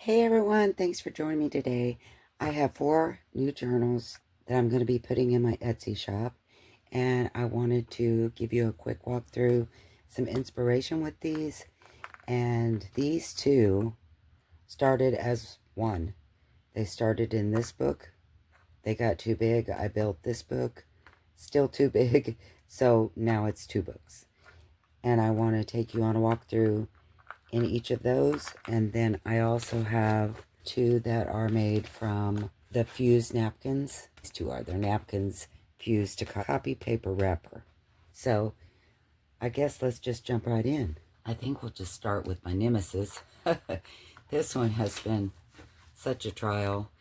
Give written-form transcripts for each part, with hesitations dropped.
Hey everyone, thanks for joining me today. I have 4 new journals that I'm going to be putting in my Etsy shop, and I wanted to give you a quick walkthrough, some inspiration with these. And these two started as one. They started in this book. They got too big. I built this book, still too big, so now it's 2 books. And I want to take you on a walkthrough in each of those. And then I also have 2 that are made from the fused napkins. These 2 are. They're napkins fused to copy paper wrapper. So I guess let's just jump right in. I think we'll just start with my nemesis. This one has been such a trial.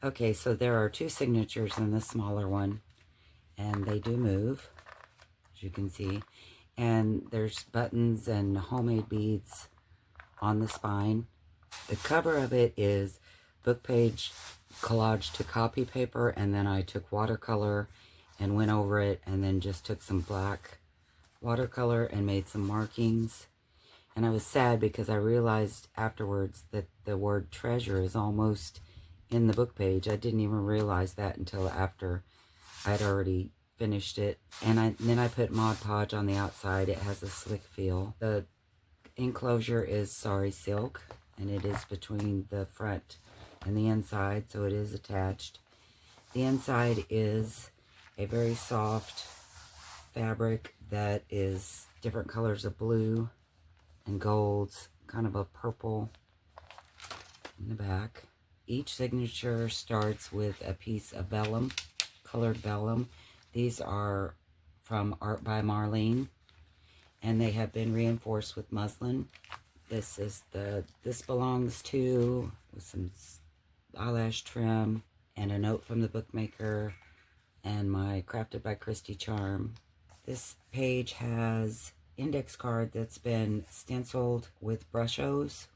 Okay, so there are 2 signatures in the smaller one, and they do move, as you can see. And there's buttons and homemade beads on the spine. The cover of it is book page collage to copy paper, and then I took watercolor and went over it, and then just took some black watercolor and made some markings. And I was sad because I realized afterwards that the word treasure is almost in the book page. I didn't even realize that until after I'd already finished it. And then I put Mod Podge on the outside. It has a slick feel. The enclosure is sari silk, and it is between the front and the inside, so it is attached. The inside is a very soft fabric that is different colors of blue and golds, kind of a purple in the back. Each signature starts with a piece of vellum, colored vellum. These are from Art by Marlene, and they have been reinforced with muslin. This belongs to, with some eyelash trim and a note from the bookmaker and my Crafted by Christy charm. This page has index card that's been stenciled with brushos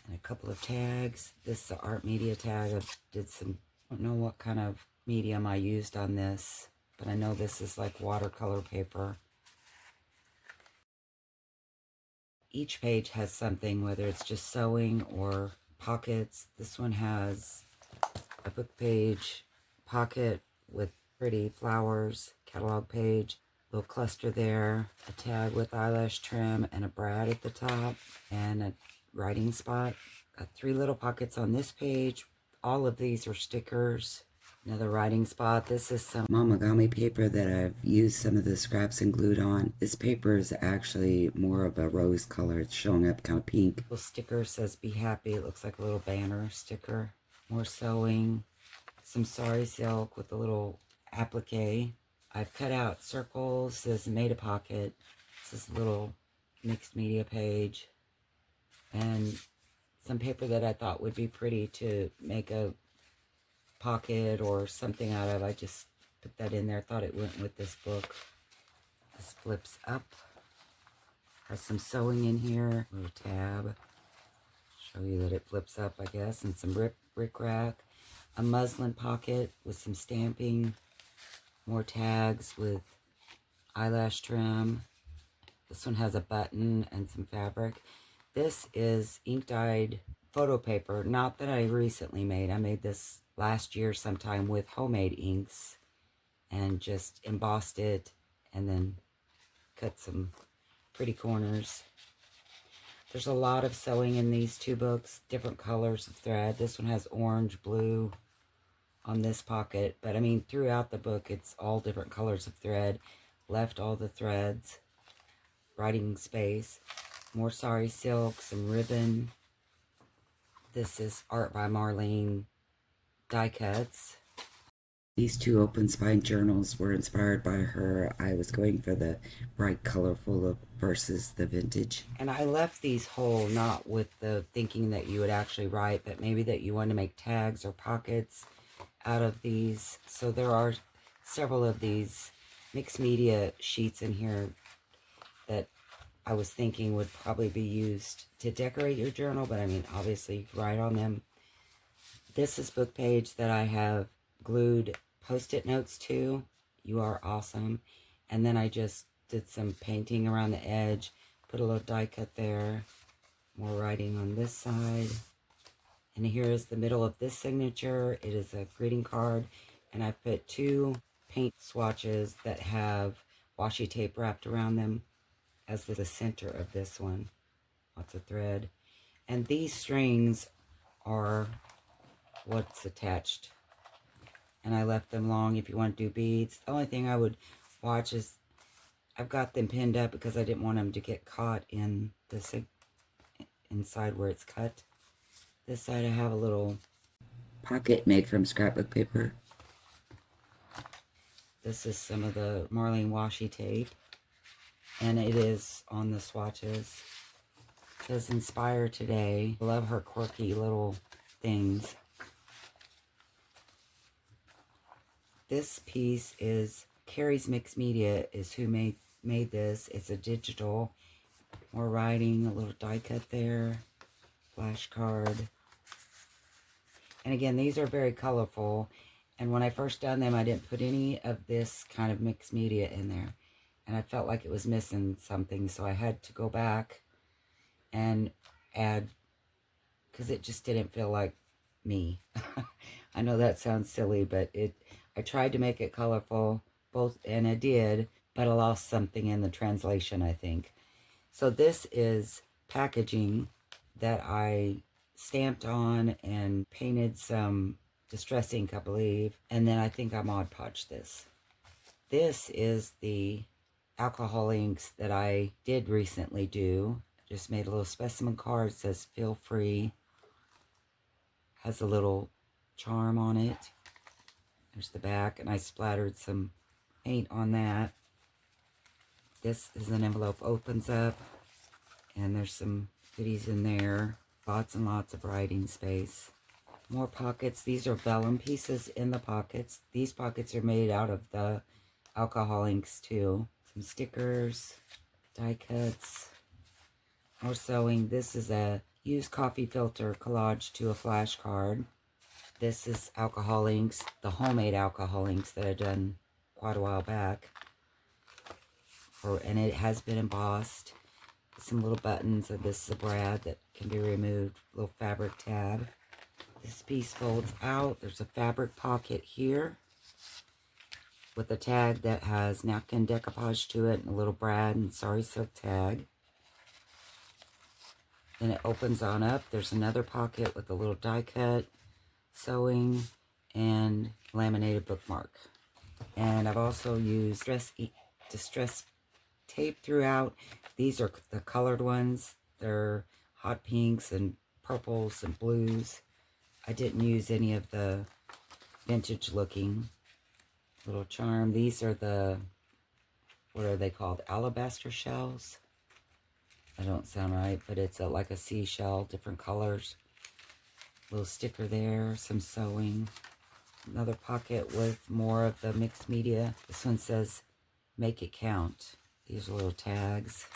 and a couple of tags. This is the art media tag. I don't know what kind of medium I used on this, but I know this is like watercolor paper. Each page has something, whether it's just sewing or pockets. This one has a book page pocket with pretty flowers, catalog page, little cluster there, a tag with eyelash trim and a brad at the top, and a writing spot. Got 3 little pockets on this page. All of these are stickers. Another writing spot. This is some mamagami paper that I've used some of the scraps and glued on. This paper is actually more of a rose color. It's showing up kind of pink. Little sticker says be happy. It looks like a little banner sticker. More sewing. Some sari silk with a little applique. I've cut out circles. This made a pocket. This is a little mixed media page. And some paper that I thought would be pretty to make a pocket or something out of. I just put that in there. Thought it went with this book. This flips up. Has some sewing in here. Little tab. Show you that it flips up, I guess. And some bric-a-brac. A muslin pocket with some stamping. More tags with eyelash trim. This one has a button and some fabric. This is ink dyed photo paper. Not that I recently made. I made this last year sometime with homemade inks and just embossed it and then cut some pretty corners. There's a lot of sewing in these 2 books, different colors of thread. This one has orange, blue on this pocket, but I mean throughout the book it's all different colors of thread. Left all the threads, writing space, more sari silk, some ribbon. This is Art by Marlene die cuts. These 2 open spine journals were inspired by her. I was going for the bright, colorful look versus the vintage. And I left these whole, not with the thinking that you would actually write, but maybe that you want to make tags or pockets out of these. So there are several of these mixed media sheets in here that I was thinking would probably be used to decorate your journal, but I mean, obviously you can write on them. This is book page that I have glued post-it notes to. You are awesome. And then I just did some painting around the edge, put a little die cut there, more writing on this side. And here is the middle of this signature. It is a greeting card. And I've put 2 paint swatches that have washi tape wrapped around them as the center of this one. Lots of thread. And these strings are what's attached. And I left them long if you want to do beads. The only thing I would watch is I've got them pinned up because I didn't want them to get caught in the inside where it's cut. This side I have a little pocket made from scrapbook paper. This is some of the Marlene washi tape, and it is on the swatches. It says inspire today. I love her quirky little things. This piece is Carrie's Mixed Media is who made this. It's a digital, more writing, a little die cut there, flashcard. And again, these are very colorful. And when I first done them, I didn't put any of this kind of mixed media in there. And I felt like it was missing something. So I had to go back and add, because it just didn't feel like me. I know that sounds silly, but I tried to make it colorful, and I did, but I lost something in the translation, I think. So this is packaging that I stamped on and painted some distress ink, I believe, and then I think I Mod Podged this. This is the alcohol inks that I did recently do. Just made a little specimen card. It says feel free. Has a little charm on it. There's the back, and I splattered some paint on that. This is an envelope, opens up, and there's some goodies in there. Lots and lots of writing space. More pockets. These are vellum pieces in the pockets. These pockets are made out of the alcohol inks too. Some stickers, die cuts, more sewing. This is a used coffee filter collage to a flashcard. This is alcohol inks, the homemade alcohol inks that I've done quite a while back. And it has been embossed. Some little buttons, and this is a brad that can be removed. Little fabric tab. This piece folds out. There's a fabric pocket here with a tag that has napkin decoupage to it and a little brad and sorry silk tag. Then it opens on up. There's another pocket with a little die cut, sewing, and laminated bookmark. And I've also used distress tape throughout. These are the colored ones. They're hot pinks and purples and blues. I didn't use any of the vintage looking little charm. These are the, what are they called? Alabaster shells. I don't sound right, but it's like a seashell, different colors. Little sticker there, some sewing. Another pocket with more of the mixed media. This one says, make it count. These are little tags.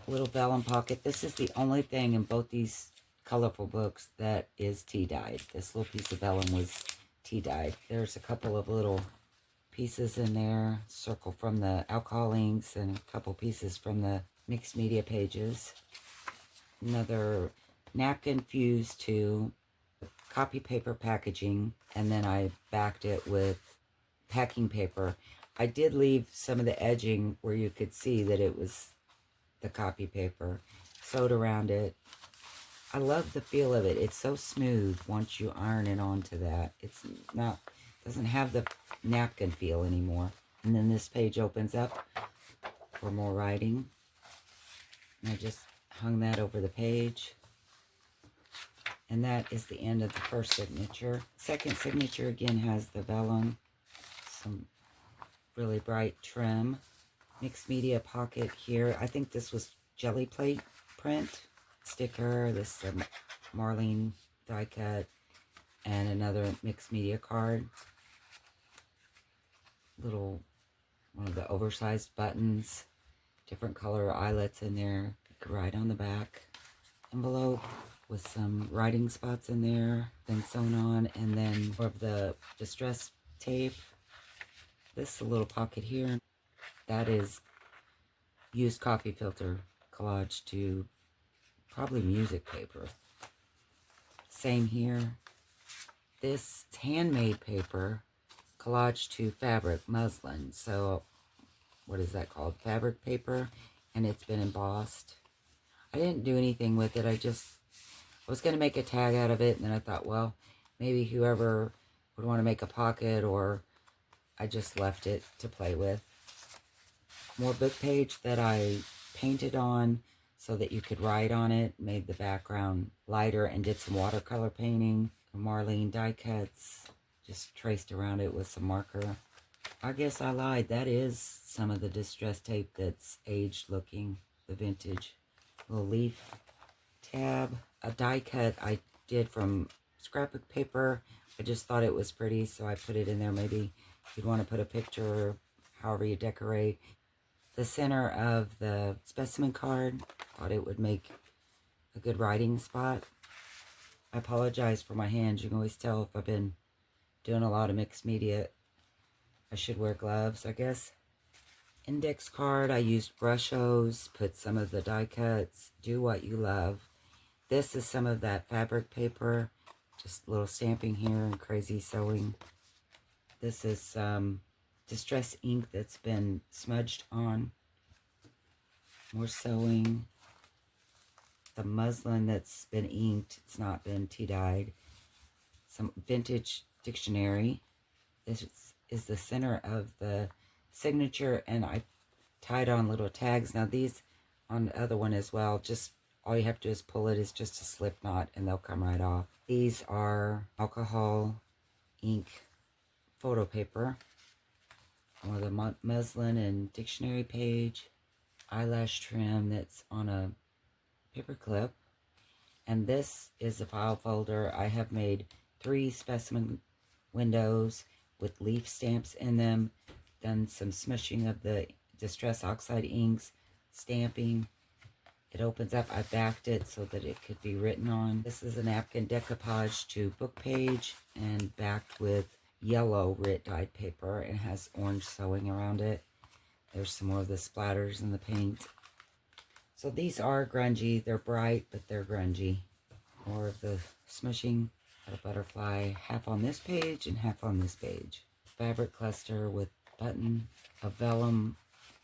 Little vellum pocket. This is the only thing in both these colorful books that is tea dyed. This little piece of vellum was tea dyed. There's a couple of little pieces in there. Circle from the alcohol inks and a couple pieces from the mixed media pages. Another napkin fused to copy paper packaging, and then I backed it with packing paper. I did leave some of the edging where you could see that it was the copy paper. Sewed around it. I love the feel of it. It's so smooth once you iron it onto that. It's not, doesn't have the napkin feel anymore. And then this page opens up for more writing. And I just hung that over the page. And that is the end of the first signature. Second signature again has the vellum, some really bright trim. Mixed media pocket here. I think this was jelly plate print. Sticker, this Marlene die cut, and another mixed media card. Little, one of the oversized buttons. Different color eyelets in there. You could write on the back. Envelope with some writing spots in there, then sewn on, and then more of the distress tape. This little pocket here, that is used coffee filter collage to probably music paper. Same here. This handmade paper, collage to fabric, muslin. So what is that called? Fabric paper, and it's been embossed. I didn't do anything with it. I was going to make a tag out of it, and then I thought, well, maybe whoever would want to make a pocket, or I just left it to play with. More book page that I painted on so that you could write on it. Made the background lighter and did some watercolor painting. Marlene die cuts. Just traced around it with some marker. I guess I lied. That is some of the distress tape that's aged looking. The vintage. Little leaf tab. A die cut I did from scrapbook paper. I just thought it was pretty, so I put it in there. Maybe you'd want to put a picture, or however you decorate. The center of the specimen card, thought it would make a good writing spot. I apologize for my hands. You can always tell if I've been doing a lot of mixed media. I should wear gloves, I guess. Index card, I used brush-os, put some of the die cuts, do what you love. This is some of that fabric paper, just a little stamping here and crazy sewing. This is some distress ink that's been smudged on. More sewing. The muslin that's been inked, it's not been tea-dyed. Some vintage dictionary. This is the center of the signature, and I tied on little tags. Now these on the other one as well, just all you have to do is pull it. It's just a slip knot and they'll come right off. These are alcohol ink photo paper, or the muslin and dictionary page. Eyelash trim that's on a paper clip. And this is a file folder. I have made 3 specimen windows with leaf stamps in them. Done some smushing of the Distress Oxide inks, stamping. It opens up. I backed it so that it could be written on. This is a napkin decoupage to book page and backed with yellow writ dyed paper. It has orange sewing around it. There's some more of the splatters in the paint. So these are grungy. They're bright, but they're grungy. More of the smushing. Got a butterfly half on this page and half on this page. Fabric cluster with button. A vellum.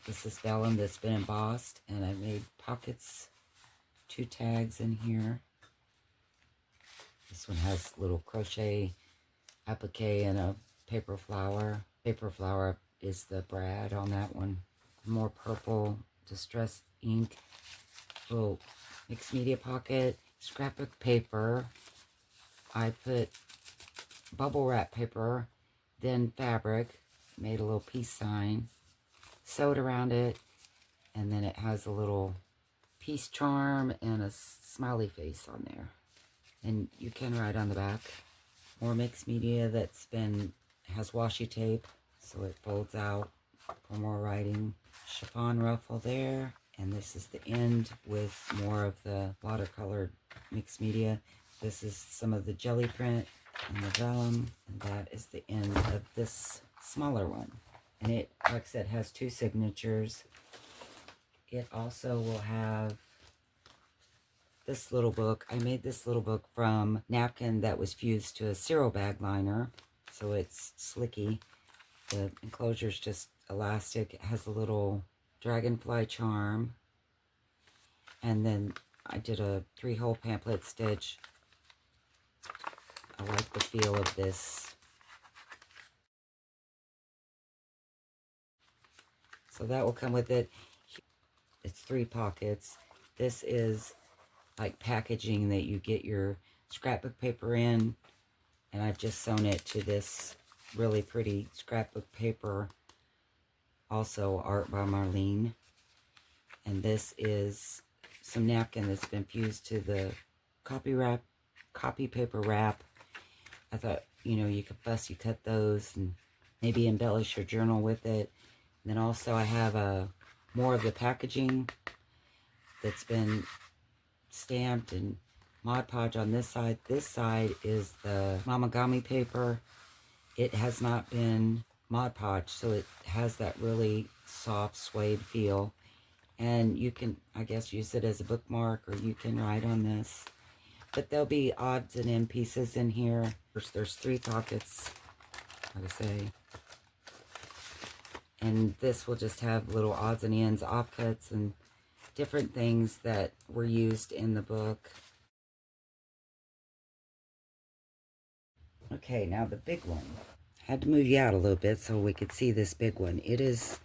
This is vellum that's been embossed, and I made pockets. 2 tags in here. This one has little crochet applique and a paper flower. Paper flower is the brad on that one. More purple distress ink. Little mixed media pocket. Scrapbook paper. I put bubble wrap paper, then fabric. Made a little peace sign. Sewed around it. And then it has a little peace charm and a smiley face on there. And you can write on the back. More mixed media that's has washi tape, so it folds out for more writing. Chiffon ruffle there. And this is the end with more of the watercolored mixed media. This is some of the jelly print and the vellum. And that is the end of this smaller one. And it, like I said, has 2 signatures. It also will have this little book. I made this little book from napkin that was fused to a cereal bag liner. So it's slicky. The enclosure is just elastic. It has a little dragonfly charm. And then I did a 3-hole pamphlet stitch. I like the feel of this. So that will come with it. It's 3 pockets. This is like packaging that you get your scrapbook paper in. And I've just sewn it to this really pretty scrapbook paper. Also art by Marlene. And this is some napkin that's been fused to the copy paper wrap. I thought, you know, you could fussy cut those and maybe embellish your journal with it. And then also I have more of the packaging that's been stamped and Mod Podge on this side. This side is the Mamagami paper. It has not been Mod Podge, so it has that really soft suede feel. And you can, I guess, use it as a bookmark, or you can write on this. But there'll be odds and end pieces in here. There's 3 pockets, like I say. And this will just have little odds and ends, offcuts, and different things that were used in the book. Okay, now the big one. Had to move you out a little bit so we could see this big one. It is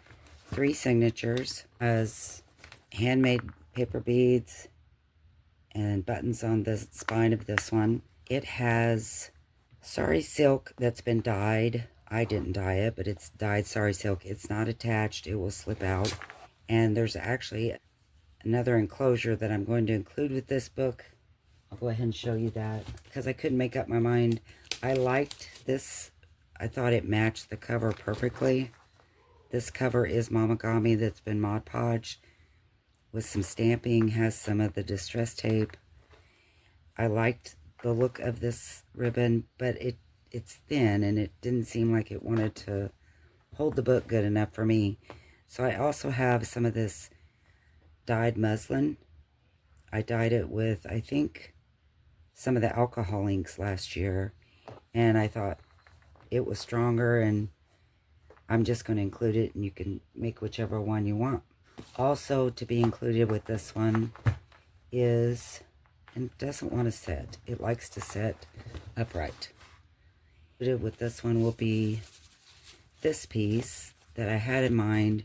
3 signatures, has handmade paper beads and buttons on the spine of this one. It has sari silk that's been dyed. I didn't dye it, but it's dyed sari silk. It's not attached. It will slip out. And there's actually another enclosure that I'm going to include with this book. I'll go ahead and show you that because I couldn't make up my mind. I liked this. I thought it matched the cover perfectly. This cover is Mamagami that's been Mod Podged with some stamping, has some of the distress tape. I liked the look of this ribbon, but it's thin and it didn't seem like it wanted to hold the book good enough for me. So I also have some of this dyed muslin. I dyed it with, I think, some of the alcohol inks last year, and I thought it was stronger, and I'm just going to include it, and you can make whichever one you want. Also to be included with this one is, and it doesn't want to set, it likes to set upright. With this one will be this piece that I had in mind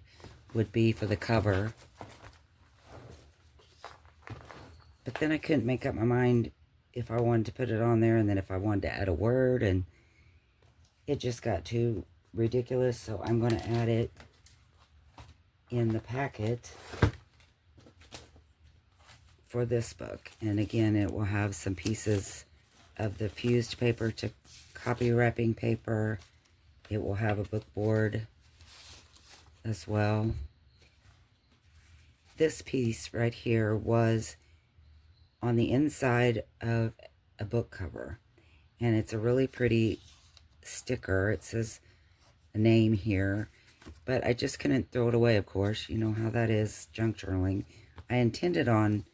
would be for the cover, but then I couldn't make up my mind if I wanted to put it on there, and then if I wanted to add a word, and it just got too ridiculous, so I'm going to add it in the packet for this book. And again, it will have some pieces of the fused paper to copy wrapping paper. It will have a book board as well. This piece right here was on the inside of a book cover, and it's a really pretty sticker. It says a name here, but I just couldn't throw it away, of course. You know how that is, junk journaling. I intended on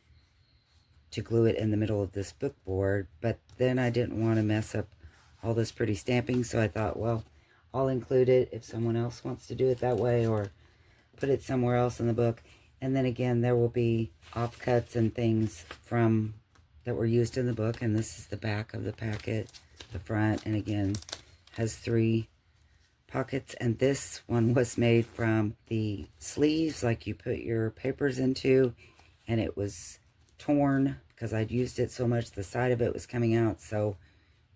to glue it in the middle of this book board, but then I didn't want to mess up all this pretty stamping, so I thought, well, I'll include it if someone else wants to do it that way, or put it somewhere else in the book. And then again, there will be offcuts and things from that were used in the book, and this is the back of the packet, the front, and again has 3 pockets. And this one was made from the sleeves like you put your papers into, and it was torn because I'd used it so much the side of it was coming out. So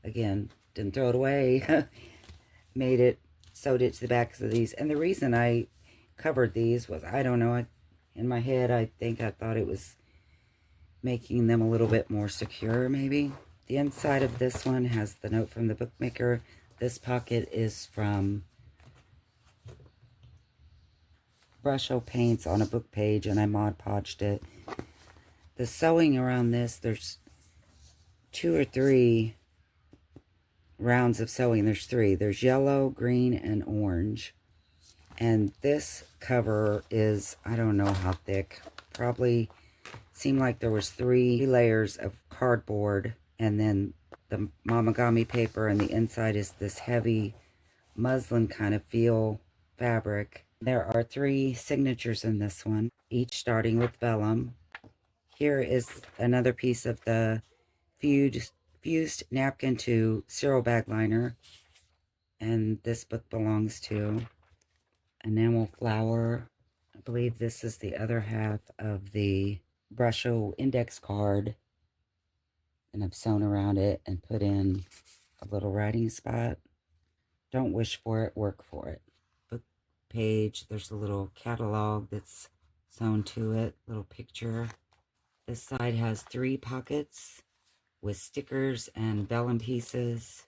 again, didn't throw it away. Made it, sewed it to the backs of these. And the reason I covered these was, I don't know, in my head I thought it was making them a little bit more secure, maybe. The inside of this one has the note from the bookmaker. This pocket is from Brusho Paints on a book page, and I Mod Podged it. The sewing around this, there's 2 or 3 rounds of sewing. There's 3. There's yellow, green, and orange. And this cover is, I don't know how thick, probably seemed like there was 3 layers of cardboard, and then the Mamagami paper, and the inside is this heavy muslin kind of feel fabric. There are 3 signatures in this one, each starting with vellum. Here is another piece of the fused napkin to cereal bag liner, and this book belongs to enamel flower. I believe this is the other half of the Brusho index card, and I've sewn around it and put in a little writing spot. Don't wish for it, work for it. Book page, there's a little catalog that's sewn to it, little picture. This side has 3 pockets with stickers and vellum pieces.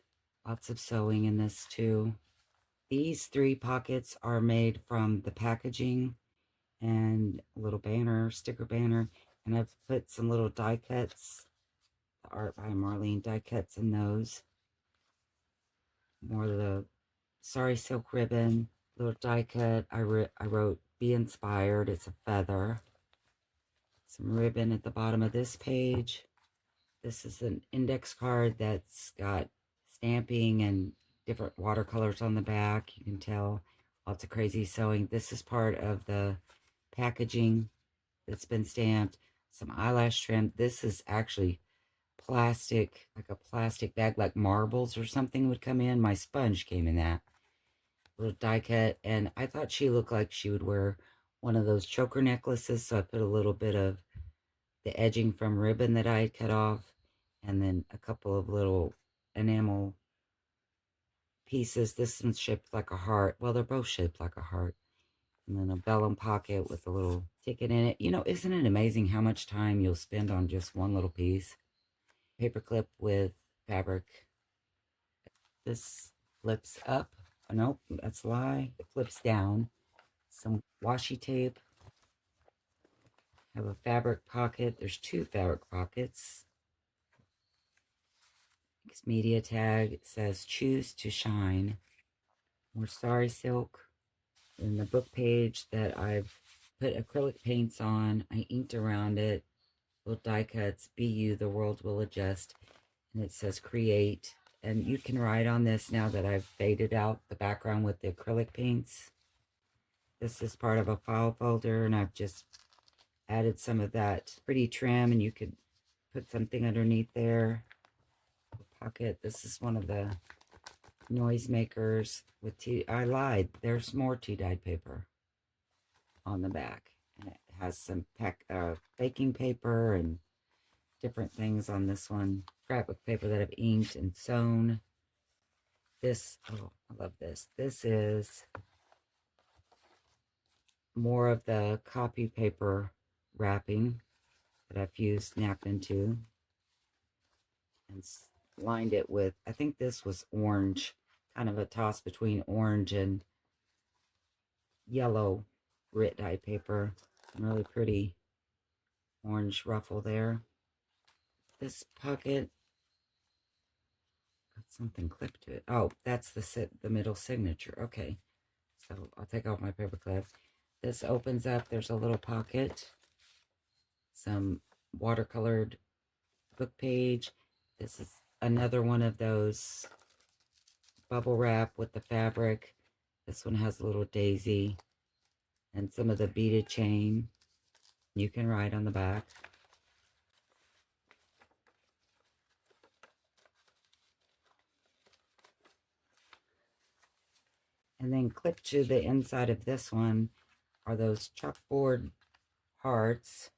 Lots of sewing in this too. These 3 pockets are made from the packaging and a little banner, sticker banner, and I've put some little die cuts, the Art by Marlene die cuts in those. More of the sari silk ribbon, little die cut. I wrote be inspired, it's a feather. Some ribbon at the bottom of this page. This is an index card that's got stamping and different watercolors on the back. You can tell lots of crazy sewing. This is part of the packaging that's been stamped. Some eyelash trim. This is actually plastic, like a plastic bag, like marbles or something would come in. My sponge came in that. Little die cut. And I thought she looked like she would wear one of those choker necklaces. So I put a little bit of the edging from ribbon that I had cut off, and then a couple of little enamel pieces. This one's shaped like a heart. Well, they're both shaped like a heart. And then a vellum pocket with a little ticket in it. You know, isn't it amazing how much time you'll spend on just one little piece? Paper clip with fabric. This flips up. Oh, nope, that's a lie. It flips down. Some washi tape. Have a fabric pocket. There's two fabric pockets. Mixed media tag. It says choose to shine. More sari silk. And the book page that I've put acrylic paints on. I inked around it. Little die cuts. Be you, the world will adjust. And it says create. And you can write on this now that I've faded out the background with the acrylic paints. This is part of a file folder, and I've just added some of that pretty trim, and you could put something underneath there. Pocket. This is one of the noisemakers with tea. I lied. There's more tea-dyed paper on the back, and it has some baking paper and different things on this one. Scrapbook paper that I've inked and sewn. This, oh, I love this. This is more of the copy paper wrapping that I've used Napkin to, and lined it with, I think this was orange, kind of a toss between orange and yellow grit dye paper. Some really pretty orange ruffle there. This pocket got something clipped to it. Oh, that's the middle signature. Okay, so I'll take off my paper clip. This opens up. There's a little pocket. Some watercolored book page. This is another one of those bubble wrap with the fabric. This one has a little daisy and some of the beaded chain. You can write on the back. And then clipped to the inside of this one are those chalkboard hearts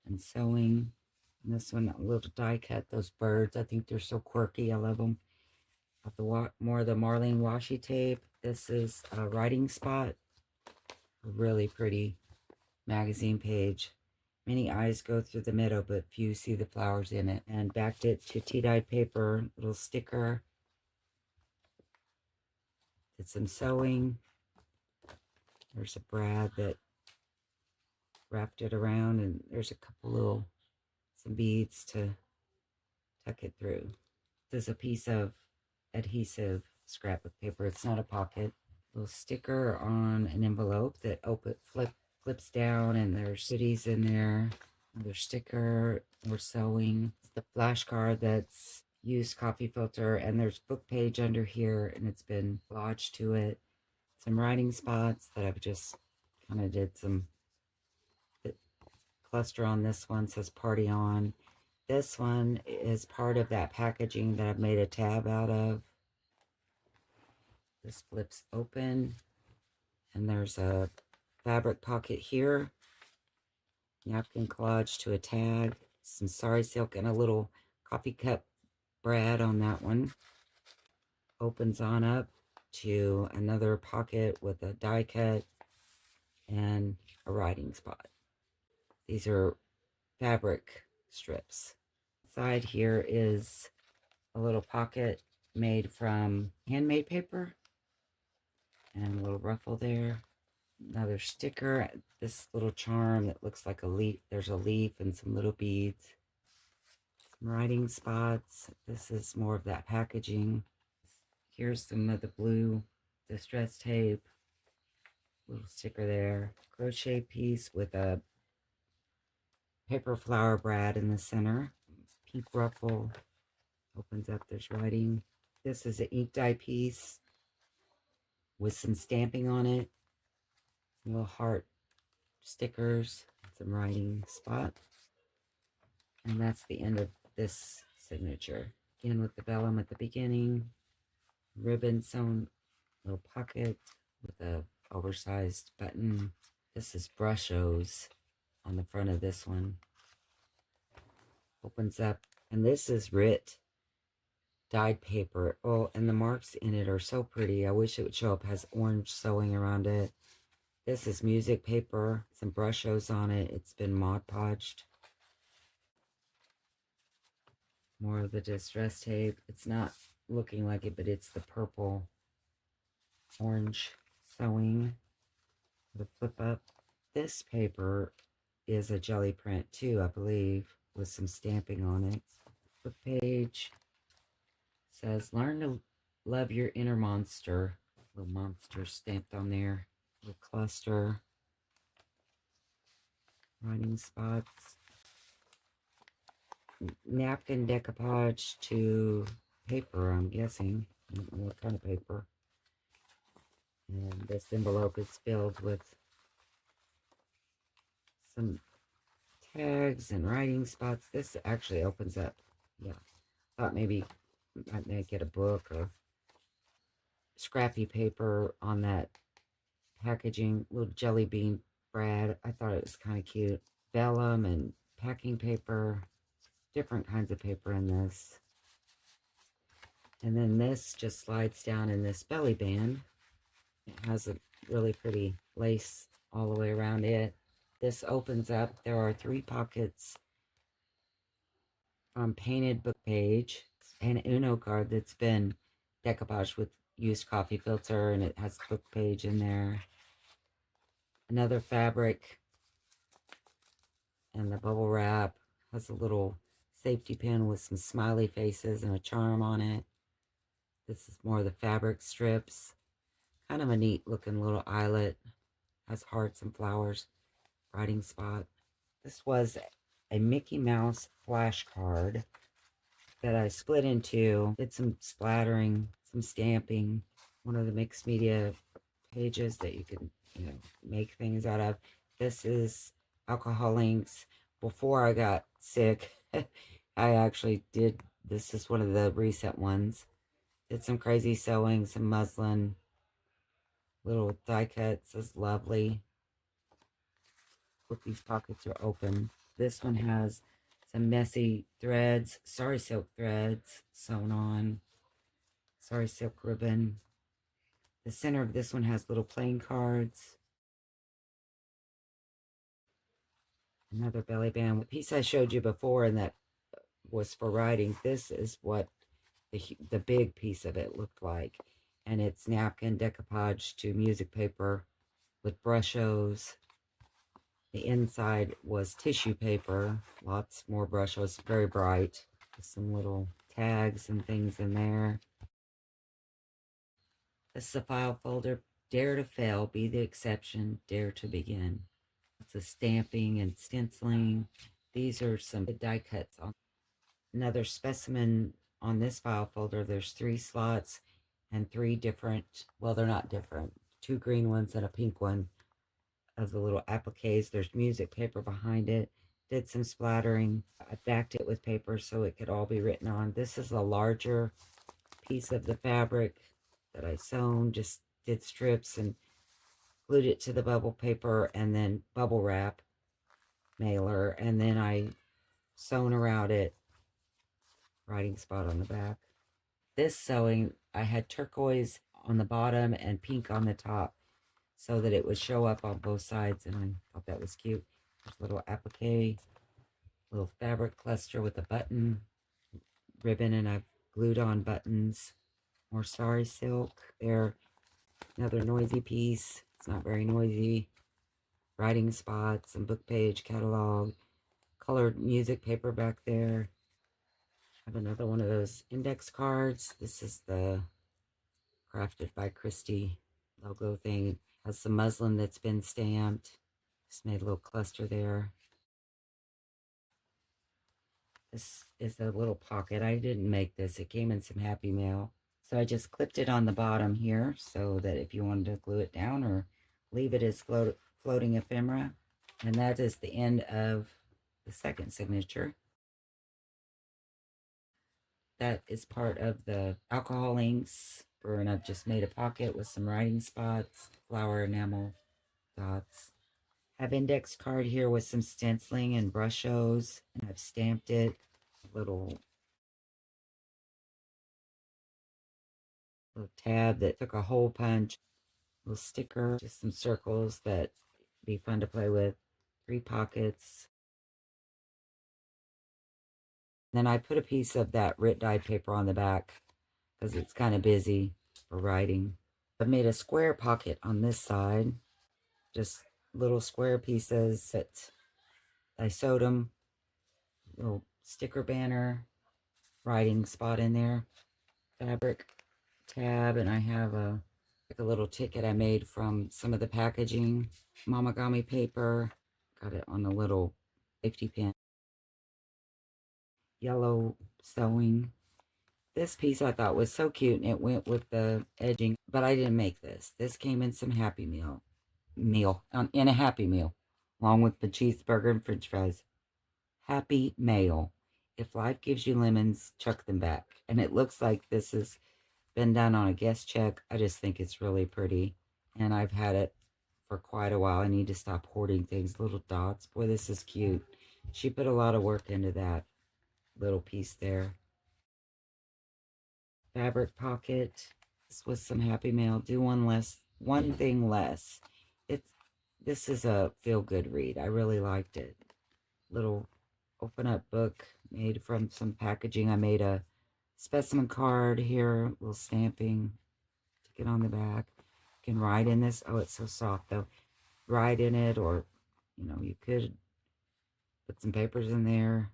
and sewing. And this one, a little die cut, those birds. I think they're so quirky. I love them. More of the Marlene washi tape. This is a writing spot. A really pretty magazine page. Many eyes go through the meadow, but few see the flowers in it. And backed it to tea-dyed paper, little sticker. Did some sewing. There's a brad that wrapped it around, and there's a couple some beads to tuck it through. There's a piece of adhesive scrapbook paper. It's not a pocket. Little sticker on an envelope that flips down, and there's goodies in there. Another sticker. More sewing. It's the flashcard that's used coffee filter, and there's book page under here, and it's been lodged to it. Some writing spots that I've just kind of did some cluster on. This one says party on. This one is part of that packaging that I've made a tab out of. This flips open, and there's a fabric pocket here. Napkin collage to a tag. Some sari silk and a little coffee cup brad on that one. Opens on up to another pocket with a die cut and a writing spot. These are fabric strips. Inside here is a little pocket made from handmade paper and a little ruffle there. Another sticker. This little charm that looks like a leaf. There's a leaf and some little beads. Some writing spots. This is more of that packaging. Here's some of the blue distress tape. Little sticker there. Crochet piece with a paper flower brad in the center. pink ruffle. Opens up, there's writing. This is an ink dye piece with some stamping on it. Some little heart stickers, some writing spot. And that's the end of this signature. Again with the vellum at the beginning. Ribbon sewn, little pocket with a oversized button. This is Brushos on the front of this one. Opens up, and this is Rit dyed paper. Oh, and the marks in it are so pretty. I wish it would show up. It has orange sewing around it. This is music paper, some Brushos on it. It's been Mod Podged. More of the distress tape. It's not looking like it, but it's the purple orange sewing. The flip up. This paper is a jelly print too, I believe, with some stamping on it. Book page says, learn to love your inner monster. Little monster stamped on there. Little cluster. Writing spots. Napkin decoupage to paper, I'm guessing. I don't know what kind of paper. And this envelope is filled with some tags and writing spots. This actually opens up. Yeah. Thought maybe I might get a book or scrappy paper on that packaging. Little jelly bean Brad. I thought it was kind of cute. Vellum and packing paper. Different kinds of paper in this. And then this just slides down in this belly band. It has a really pretty lace all the way around it. This opens up. There are 3 pockets from painted book page. An Uno card that's been decoupaged with used coffee filter, and it has book page in there. Another fabric, and the bubble wrap has a little safety pin with some smiley faces and a charm on it. This is more of the fabric strips. Kind of a neat looking little eyelet. Has hearts and flowers. Writing spot. This was a Mickey Mouse flashcard that I split into. Did some splattering, some stamping. One of the mixed media pages that you can, make things out of. This is alcohol inks. Before I got sick, I actually did. This is one of the recent ones. Did some crazy sewing, some muslin. Little die cuts is lovely. Hope these pockets are open. This one has some messy threads, sari silk threads sewn on. Sari silk ribbon. The center of this one has little playing cards. Another belly band. The piece I showed you before, and that was for writing. This is what the big piece of it looked like. And it's napkin decoupage to music paper with Brushos. The inside was tissue paper. Lots more Brushos, very bright. With some little tags and things in there. This is a file folder. Dare to fail, be the exception, dare to begin. It's a stamping and stenciling. These are some die cuts on another specimen on this file folder. There's 3 slots and 3 different, well, they're not different, 2 green ones and a pink one of the little appliques. There's music paper behind it. Did some splattering. I backed it with paper so it could all be written on. This is a larger piece of the fabric that I sewn. Just did strips and glued it to the bubble paper and then bubble wrap mailer, and then I sewn around it, writing spot on the back. This sewing, I had turquoise on the bottom and pink on the top so that it would show up on both sides, and I thought that was cute. There's a little applique, little fabric cluster with a button ribbon, and I've glued on buttons. More sari silk there. Another noisy piece. It's not very noisy. Writing spots and book page catalog. Colored music paper back there. I have another one of those index cards. This is the Crafted by Christy logo thing. Has some muslin that's been stamped. Just made a little cluster there. This is a little pocket. I didn't make this. It came in some Happy Mail. So I just clipped it on the bottom here so that if you wanted to glue it down or leave it as floating ephemera. And that is the end of the second signature. That is part of the alcohol inks. And I've just made a pocket with some writing spots, flower enamel dots. I have index card here with some stenciling and brushos, and I've stamped it. Little tab that took a hole punch, little sticker, just some circles that be fun to play with. 3 pockets. Then I put a piece of that Rit dyed paper on the back because it's kind of busy for writing. I've made a square pocket on this side, just little square pieces that I sewed them, little sticker banner, writing spot in there, fabric tab, and I have like a little ticket I made from some of the packaging, mamagami paper, got it on a little safety pin, yellow sewing. This piece I thought was so cute, and it went with the edging, but I didn't make this. This came in some Happy Meal, in a Happy Meal, along with the cheeseburger and french fries. Happy Mail. If life gives you lemons, chuck them back. And it looks like this has been done on a guest check. I just think it's really pretty. And I've had it for quite a while. I need to stop hoarding things. Little dots. Boy, this is cute. She put a lot of work into that little piece there. Fabric pocket. This was some Happy Mail. Do one thing less. This is a feel-good read. I really liked it. Little open up book made from some packaging. I made a specimen card here, little stamping to get on the back. You can write in this. Oh, it's so soft though. Write in it, or you could put some papers in there.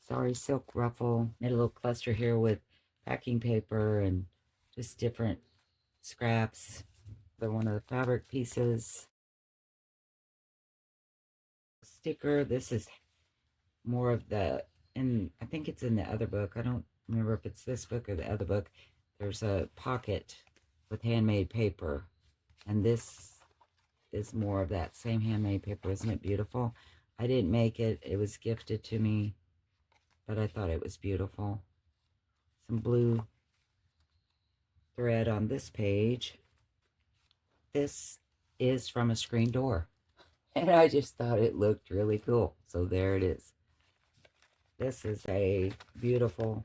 Sorry, silk ruffle. Made a little cluster here with packing paper and just different scraps. They're one of the fabric pieces. Sticker. This is more of and I think it's in the other book. I don't remember if it's this book or the other book. There's a pocket with handmade paper, and this is more of that same handmade paper. Isn't it beautiful? I didn't make it. It was gifted to me, but I thought it was beautiful. Some blue thread on this page. This is from a screen door, and I just thought it looked really cool. So there it is. This is a beautiful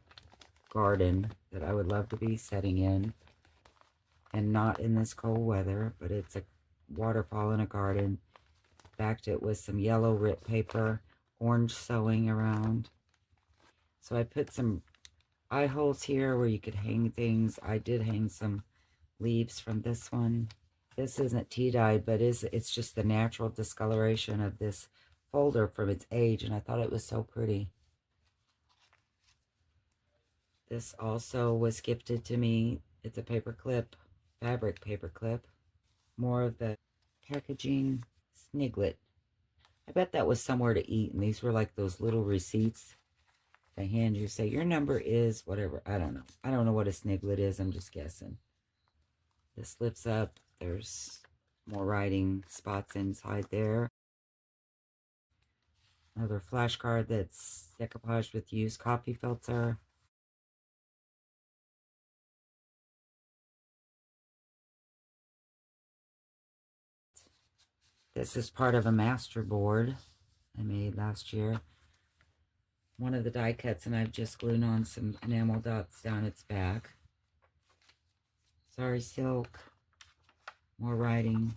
garden that I would love to be setting in, and not in this cold weather, but it's a waterfall in a garden. Backed it with some yellow Rit paper, orange sewing around. So I put some eye holes here where you could hang things. I did hang some leaves from this one. This isn't tea dyed, but it's just the natural discoloration of this folder from its age, and I thought it was so pretty. This also was gifted to me. It's a paper clip, fabric paper clip. More of the packaging sniglet. I bet that was somewhere to eat, and these were like those little receipts they hand you, say your number is whatever. I don't know. I don't know what a sniglet is. I'm just guessing. This lifts up. There's more writing spots inside there. Another flashcard that's decoupaged with used coffee filter. This is part of a master board I made last year. One of the die cuts, and I've just glued on some enamel dots down its back. Sorry, silk. More writing.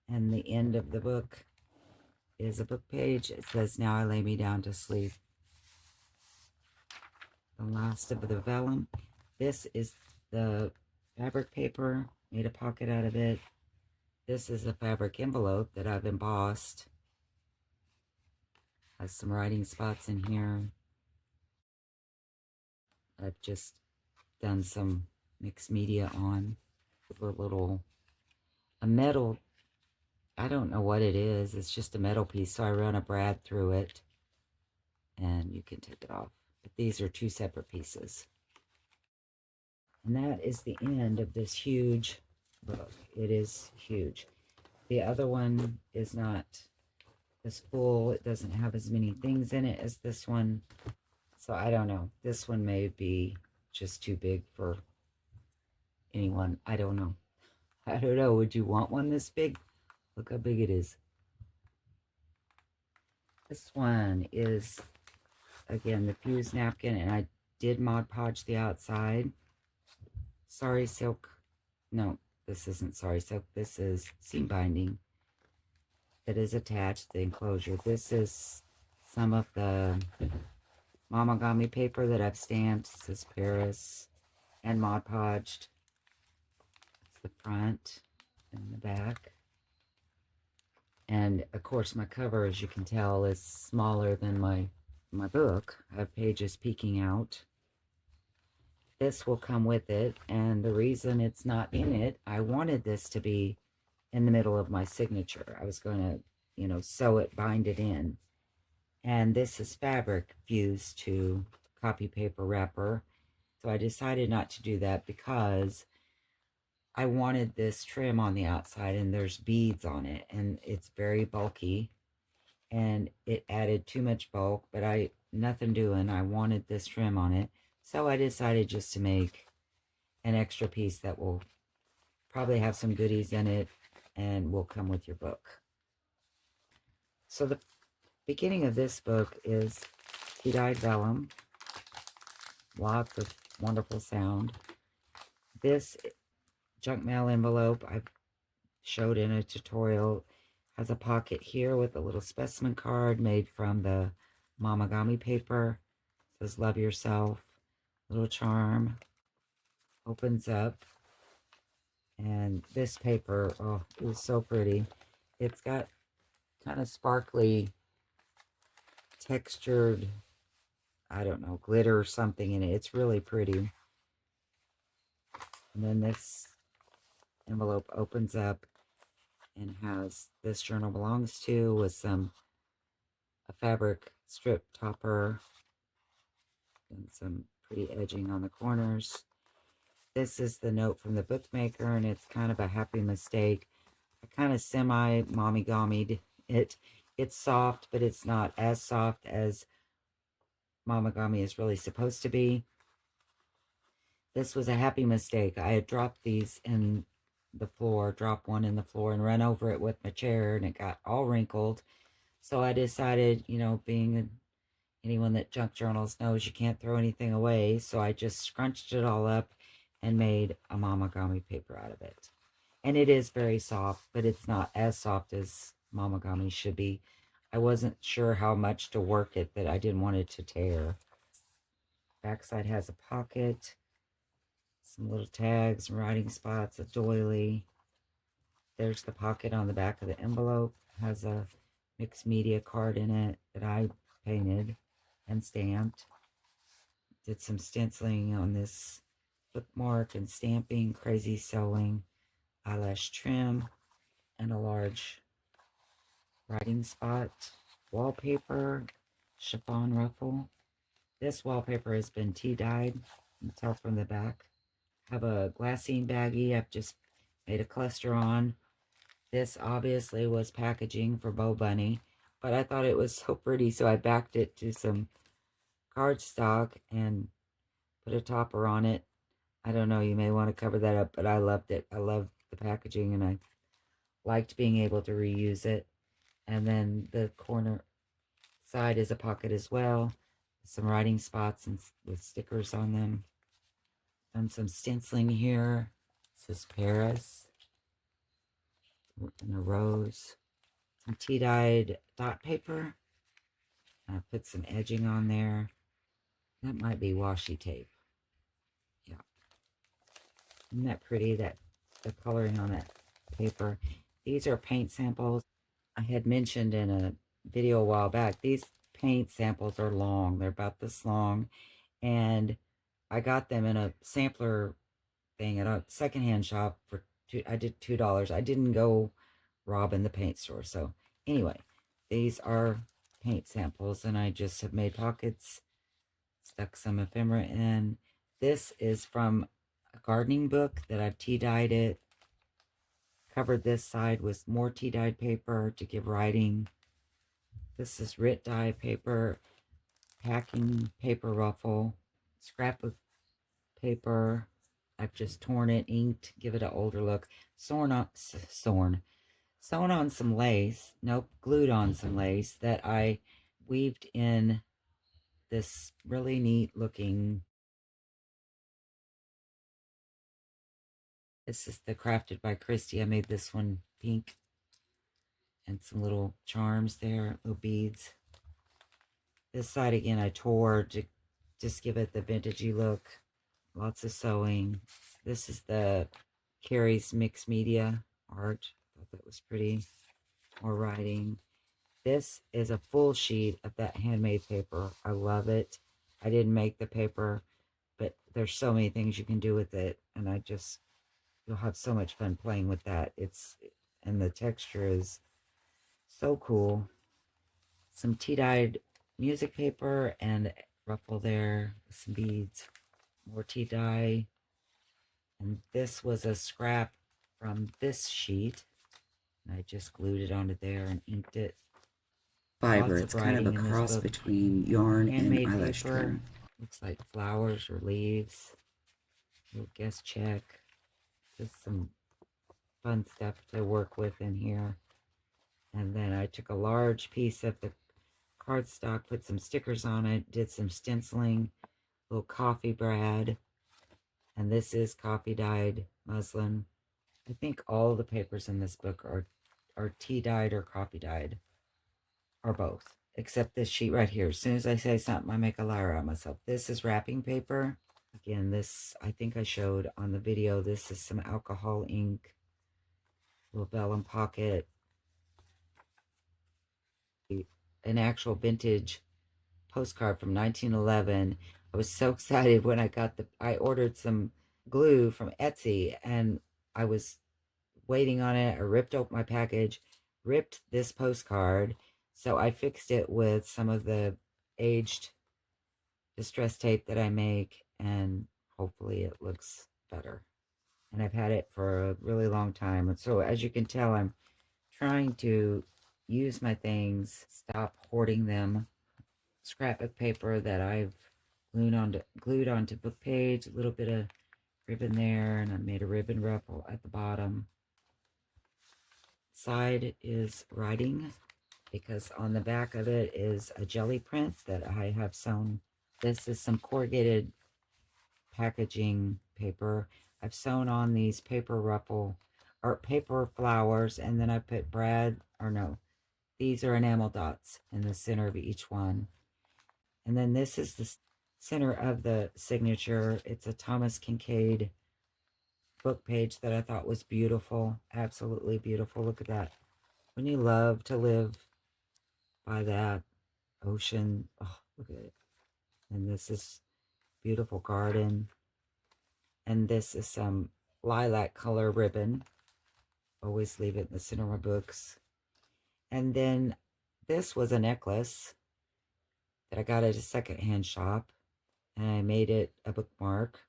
And the end of the book is a book page. It says, "Now I lay me down to sleep." The last of the vellum. This is the fabric paper. Made a pocket out of it. This is a fabric envelope that I've embossed. Has some writing spots in here. I've just done some mixed media on a metal, I don't know what it is. It's just a metal piece, so I run a brad through it. and you can take it off. But these are two separate pieces. And that is the end of this huge book. It is huge. The other one is not as full. It doesn't have as many things in it as this one. So I don't know. This one may be just too big for anyone. I don't know. I don't know. Would you want one this big? Look how big it is. This one is, again, the fused napkin, and I did Mod Podge the outside. Sorry silk. No, this isn't sorry silk. This is seam binding that is attached to the enclosure. This is some of the Mamagami paper that I've stamped. It says Paris and Mod Podged. It's the front and the back. And of course my cover, as you can tell, is smaller than my book. I have pages peeking out. This will come with it, and the reason it's not in it, I wanted this to be in the middle of my signature. I was going to, you know, sew it, bind it in. And this is fabric fused to copy paper wrapper. So I decided not to do that because I wanted this trim on the outside, and there's beads on it, and it's very bulky, and it added too much bulk, but nothing doing. I wanted this trim on it. So I decided just to make an extra piece that will probably have some goodies in it and will come with your book. So the beginning of this book is tea-dyed vellum. Lots of wonderful sound. This junk mail envelope I've showed in a tutorial has a pocket here with a little specimen card made from the Mamagami paper. It says love yourself. Little charm. Opens up. And this paper, oh, it is so pretty. It's got kind of sparkly, textured, I don't know, glitter or something in it. It's really pretty. And then this envelope opens up and has this journal belongs to with a fabric strip topper and some pretty edging on the corners. This is the note from the bookmaker, and it's kind of a happy mistake. I kind of semi-mommy-gommied it. It's soft, but it's not as soft as Mamagami is really supposed to be. This was a happy mistake. I had dropped these in the floor, dropped one in the floor and run over it with my chair, and it got all wrinkled. So I decided, you know, anyone that junk journals knows you can't throw anything away. So I just scrunched it all up and made a Mamagami paper out of it. And it is very soft, but it's not as soft as Mamagami should be. I wasn't sure how much to work it that I didn't want it to tear. Backside has a pocket, some little tags, writing spots, a doily. There's the pocket on the back of the envelope. Has a mixed media card in it that I painted and stamped. Did some stenciling on this bookmark and stamping, crazy sewing, eyelash trim, and a large writing spot. Wallpaper, chiffon ruffle. This wallpaper has been tea dyed. You can tell from the back. Have a glassine baggie I've just made a cluster on. This obviously was packaging for Bo Bunny, but I thought it was so pretty, so I backed it to some cardstock and put a topper on it. I don't know, you may want to cover that up, but I loved it. I loved the packaging, and I liked being able to reuse it. And then the corner side is a pocket as well. Some writing spots and with stickers on them. Done some stenciling here. This is Paris. And a rose. Some tea-dyed dot paper. I put some edging on there. That might be washi tape. Yeah. Isn't that pretty? The coloring on that paper. These are paint samples. I had mentioned in a video a while back, these paint samples are long. They're about this long. And I got them in a sampler thing at a secondhand shop for I did $2. I didn't go robbing the paint store. So anyway, these are paint samples, and I just have made pockets, stuck some ephemera in. This is from a gardening book that I've tea-dyed it. Covered this side with more tea-dyed paper to give writing. This is Rit dye paper, packing paper ruffle, scrapbook paper. I've just torn it, inked, give it an older look. Sewn on some lace. Nope, glued on some lace that I weaved in this really neat looking. This is the Crafted by Christy. I made this one pink and some little charms there, little beads. This side again I tore to just give it the vintagey look. Lots of sewing. This is the Carrie's mixed media art. Thought that was pretty. More writing. This is a full sheet of that handmade paper. I love it. I didn't make the paper, but there's so many things you can do with it, and you'll have so much fun playing with that. And the texture is so cool. Some tea-dyed music paper and ruffle there with some beads. More tea dye. And this was a scrap from this sheet. And I just glued it onto there and inked it. Fiber. It's kind of a cross between yarn and eyelash trim. Looks like flowers or leaves. Little guest check. Just some fun stuff to work with in here. And then I took a large piece of the cardstock, put some stickers on it, did some stenciling, little coffee brad. And this is coffee dyed muslin. I think all the papers in this book are tea dyed or coffee dyed, or both, except this sheet right here. As soon as I say something, I make a liar out of myself. This is wrapping paper. Again, this I think I showed on the video. This is some alcohol ink, little vellum pocket, an actual vintage postcard from 1911. I was so excited when I ordered some glue from Etsy, and I was waiting on it. I ripped open my package, ripped this postcard, so I fixed it with some of the aged distress tape that I make, and hopefully it looks better. And I've had it for a really long time, and so as you can tell, I'm trying to use my things, stop hoarding them. Scrapbook paper that I've glued onto book page, a little bit of ribbon there, and I made a ribbon ruffle at the bottom. Side is writing, because on the back of it is a jelly print that I have sewn. This is some corrugated packaging paper. I've sewn on these paper ruffle or paper flowers, and then I put these are enamel dots in the center of each one. And then this is the center of the signature. It's a Thomas Kincaid book page that I thought was beautiful. Absolutely beautiful. Look at that. When you love to live by that ocean, oh, look at it. And this is beautiful garden. And this is some lilac color ribbon. Always leave it in the center of my books. And then this was a necklace that I got at a secondhand shop, and I made it a bookmark.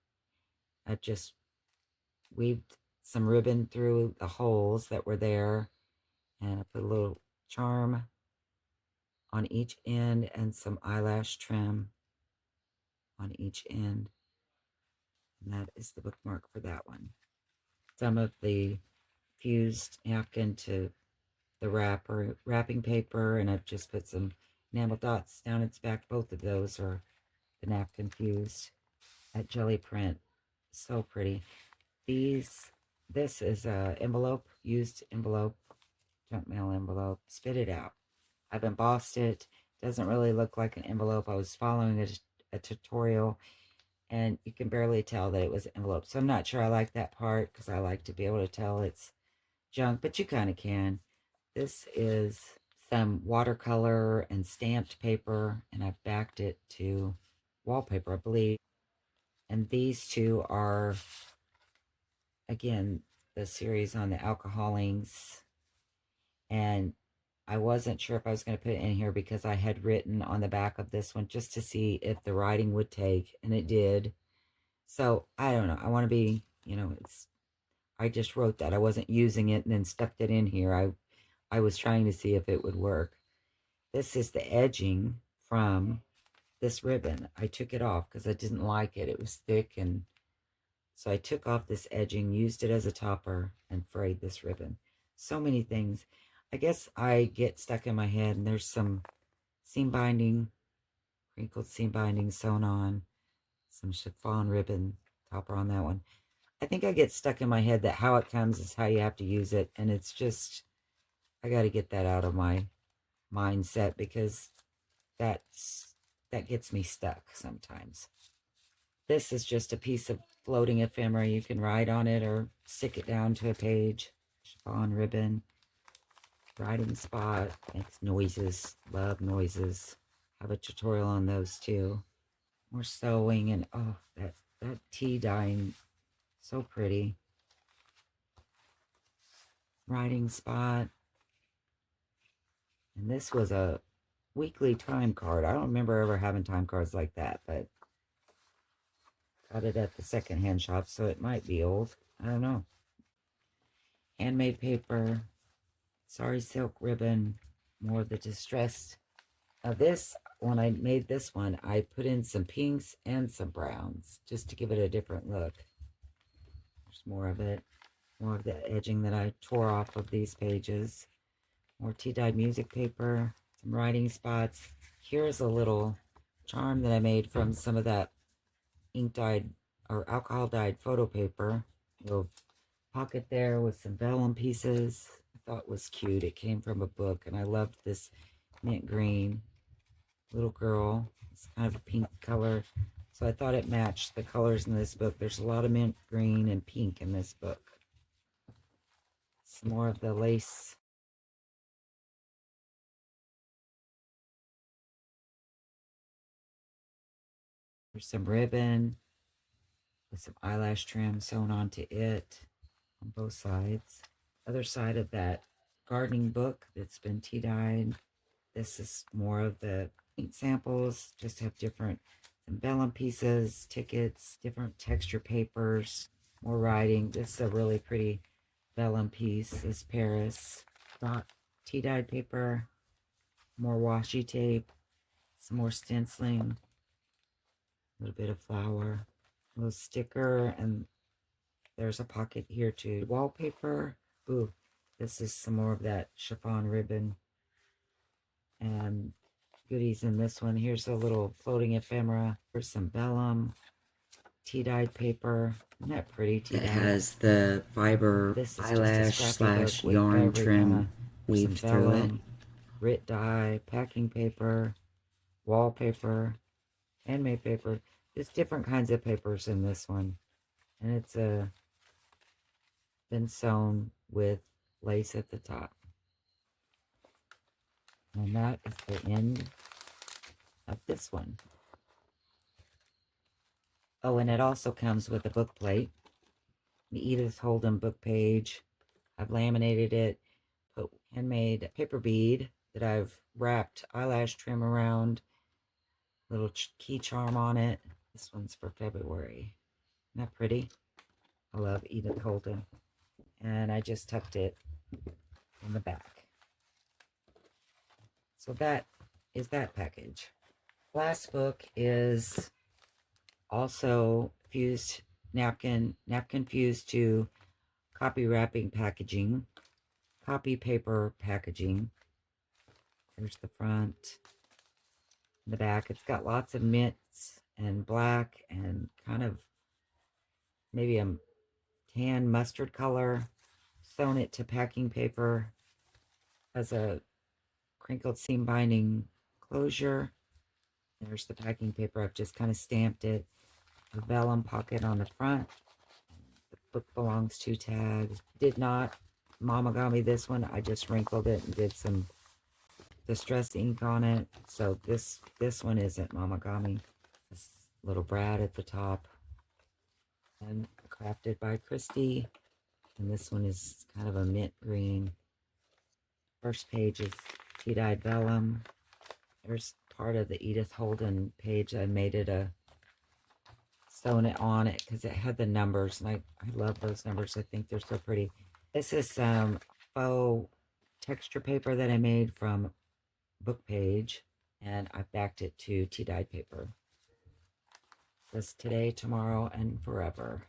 I just weaved some ribbon through the holes that were there, and I put a little charm on each end and some eyelash trim on each end. And that is the bookmark for that one. Some of the fused napkin to the wrapping paper, and I've just put some enamel dots down its back. Both of those are the napkin fused at jelly print. So pretty. This is a envelope, used envelope, junk mail envelope. Spit it out. I've embossed it. Doesn't really look like an envelope. I was following a tutorial, and you can barely tell that it was an envelope. So I'm not sure I like that part, because I like to be able to tell it's junk, but you kind of can. This is some watercolor and stamped paper, and I've backed it to wallpaper, I believe. And these two are, again, the series on the alcohol inks. And I wasn't sure if I was going to put it in here because I had written on the back of this one just to see if the writing would take, and it did. So I don't know. I want to be, I just wrote that. I wasn't using it and then stuck it in here. I was trying to see if it would work. This is the edging from this ribbon. I took it off because I didn't like it. It was thick, and so I took off this edging, used it as a topper, and frayed this ribbon. So many things. I guess I get stuck in my head, and there's some seam binding, crinkled seam binding sewn on, some chiffon ribbon topper on that one. I think I get stuck in my head that how it comes is how you have to use it, and it's just, I got to get that out of my mindset because that gets me stuck sometimes. This is just a piece of floating ephemera. You can write on it or stick it down to a page. Chiffon ribbon, writing spot, makes noises, love noises. Have a tutorial on those too. More sewing, and oh, that tea dyeing, so pretty. Writing spot. And this was a weekly time card. I don't remember ever having time cards like that, but got it at the secondhand shop, so it might be old. I don't know. Handmade paper, sorry silk ribbon, more of the distressed. Now this, when I made this one, I put in some pinks and some browns just to give it a different look. There's more of it, more of the edging that I tore off of these pages. More tea-dyed music paper, some writing spots. Here's a little charm that I made from some of that ink-dyed or alcohol-dyed photo paper. Little pocket there with some vellum pieces. I thought was cute. It came from a book, and I loved this mint green. Little girl. It's kind of a pink color. So I thought it matched the colors in this book. There's a lot of mint green and pink in this book. Some more of the lace. There's some ribbon with some eyelash trim sewn onto it on both sides. Other side of that gardening book that's been tea dyed. This is more of the paint samples, just have different some vellum pieces, tickets, different texture papers, more writing. This is a really pretty vellum piece. This is Paris. Got tea dyed paper, more washi tape, some more stenciling, a little bit of flour, a little sticker, and there's a pocket here too. Wallpaper. Ooh, this is some more of that chiffon ribbon. And goodies in this one. Here's a little floating ephemera. Here's some vellum, tea-dyed paper. Isn't that pretty? Tea-dyed. It has the fiber eyelash / yarn trim weaved through it. Grit dye, packing paper, wallpaper, handmade paper. There's different kinds of papers in this one. And it's been sewn with lace at the top. And that is the end of this one. Oh, and it also comes with a book plate. The Edith Holden book page. I've laminated it, put handmade paper bead that I've wrapped eyelash trim around, little key charm on it. This one's for February. Isn't that pretty? I love Edith Holden. And I just tucked it in the back. So that is that package. Last book is also fused napkin fused to copy wrapping packaging, copy paper packaging. There's the front, the back. It's got lots of mints and black and kind of maybe a tan mustard color. Sewn it to packing paper as a crinkled seam binding closure. There's the packing paper. I've just kind of stamped it. A vellum pocket on the front. The book belongs to tag. Did not mamagami this one. I just wrinkled it and did some distress ink on it. So this one isn't mamagami. This little Brad at the top. And crafted by Christy. And this one is kind of a mint green. First page is tea-dyed vellum. There's part of the Edith Holden page. I made it sewn it on it because it had the numbers, and I love those numbers. I think they're so pretty. This is some faux texture paper that I made from book page, and I backed it to tea-dyed paper. This today, tomorrow, and forever.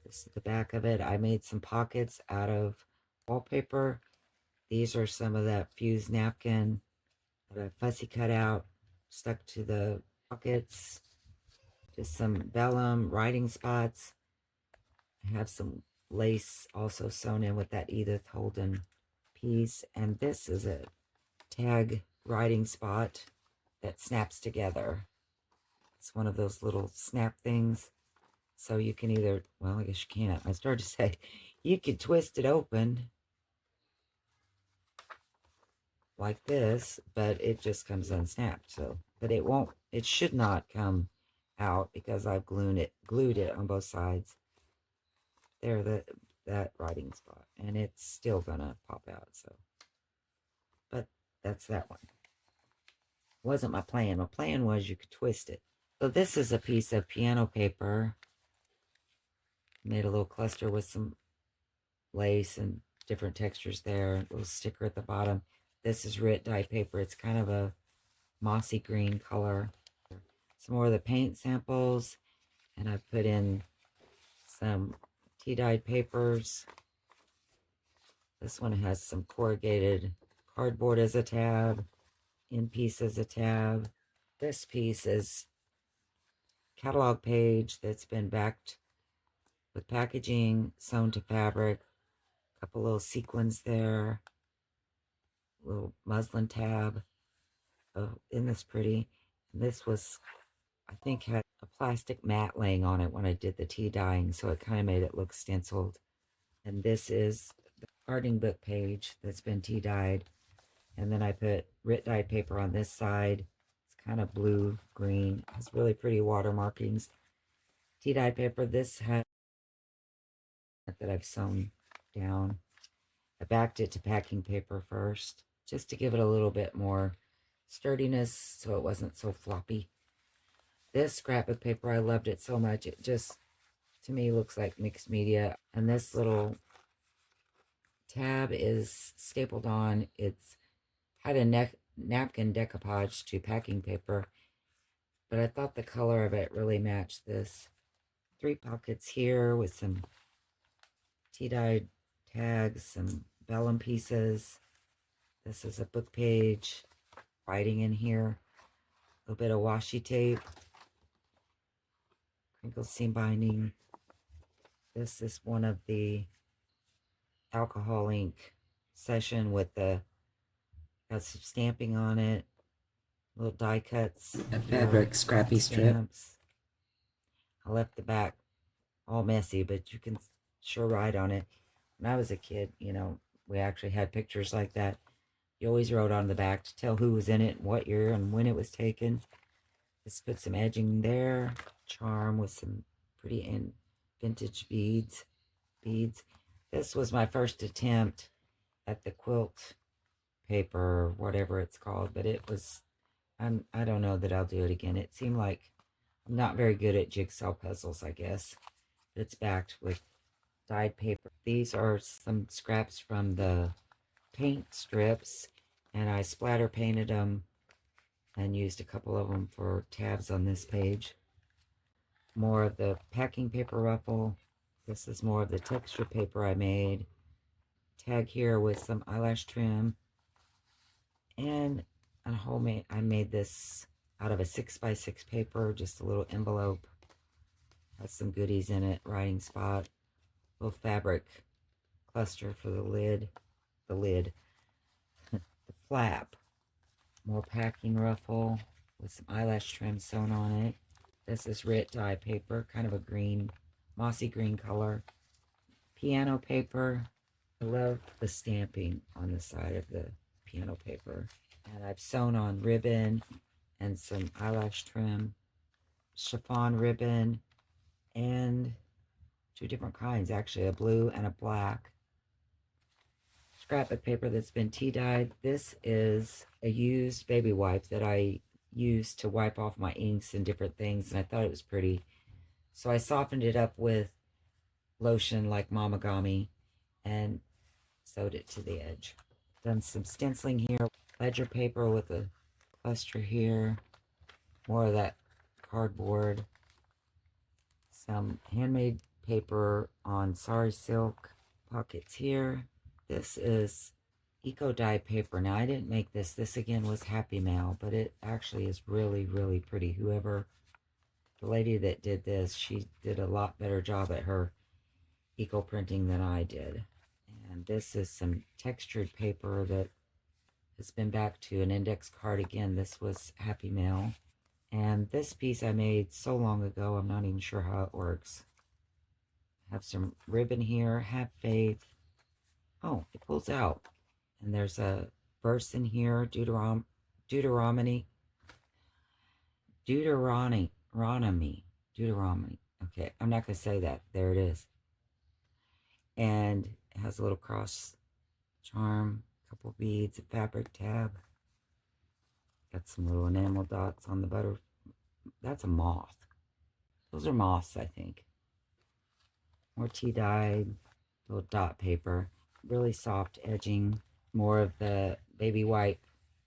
This is the back of it. I made some pockets out of wallpaper. These are some of that fused napkin that I fussy cut out, stuck to the pockets. Just some vellum, writing spots. I have some lace also sewn in with that Edith Holden piece. And this is a tag writing spot that snaps together. It's one of those little snap things. So you can either, well, I guess you can't. I started to say, you could twist it open like this, but it just comes unsnapped. So, but it won't, it should not come out because I've glued it on both sides. There, that writing spot, and it's still gonna pop out. So, but that's that one. Wasn't my plan. My plan was you could twist it. So this is a piece of piano paper. Made a little cluster with some lace and different textures there. A little sticker at the bottom. This is Rit dye paper. It's kind of a mossy green color. Some more of the paint samples, and I put in some tea-dyed papers. This one has some corrugated cardboard as a tab, in piece as a tab. This piece is catalog page that's been backed with packaging, sewn to fabric, a couple little sequins there, little muslin tab. Oh, isn't this pretty? And this was, I think, had a plastic mat laying on it when I did the tea dyeing, so it kind of made it look stenciled. And this is the gardening book page that's been tea dyed. And then I put Rit dyed paper on this side. It's kind of blue, green. It has really pretty water markings. Tea dyed paper. This has that I've sewn down. I backed it to packing paper first, just to give it a little bit more sturdiness so it wasn't so floppy. This scrapbook paper, I loved it so much. It just, to me, looks like mixed media. And this little tab is stapled on. It's had a napkin decoupage to packing paper, but I thought the color of it really matched this. 3 pockets here with some tea-dyed tags, some vellum pieces. This is a book page, writing in here, a little bit of washi tape, crinkled seam binding. This is one of the alcohol ink session with the, got some stamping on it, little die cuts, a fabric scrappy strip. I left the back all messy, but you can sure write on it. When I was a kid, you know, we actually had pictures like that. You always wrote on the back to tell who was in it, and what year, and when it was taken. Just put some edging there, charm with some pretty and vintage beads. This was my first attempt at the quilt paper, or whatever it's called, but it was, I don't know that I'll do it again. It seemed like I'm not very good at jigsaw puzzles, I guess. It's backed with dyed paper. These are some scraps from the paint strips, and I splatter painted them and used a couple of them for tabs on this page. More of the packing paper ruffle. This is more of the texture paper I made. Tag here with some eyelash trim. And a homemade, I made this out of a 6x6 paper, just a little envelope. Has some goodies in it, writing spot, little fabric cluster for the lid, the flap. More packing ruffle with some eyelash trim sewn on it. This is Rit dye paper, kind of a green, mossy green color. Piano paper. I love the stamping on the side of the piano paper. And I've sewn on ribbon and some eyelash trim, chiffon ribbon, and 2 different kinds, actually, a blue and a black. scrapbook paper that's been tea dyed. This is a used baby wipe that I used to wipe off my inks and different things, and I thought it was pretty. So I softened it up with lotion like Mamagami and sewed it to the edge. Done some stenciling here. Ledger paper with a cluster here. More of that cardboard. Some handmade paper on sari silk. Pockets here. This is eco dye paper. Now I didn't make this. This again was Happy Mail, but it actually is really, really pretty. Whoever, the lady that did this, she did a lot better job at her eco printing than I did. And this is some textured paper that has been back to an index card again. This was Happy Mail. And this piece I made so long ago, I'm not even sure how it works. Have some ribbon here. Have faith. Oh, it pulls out. And there's a verse in here, Deuteronomy. Okay, I'm not going to say that. There it is. And it has a little cross charm, a couple beads, a fabric tab. Got some little enamel dots on the butter. That's a moth. Those are moths, I think. More tea dyed, little dot paper. Really soft edging. More of the baby wipe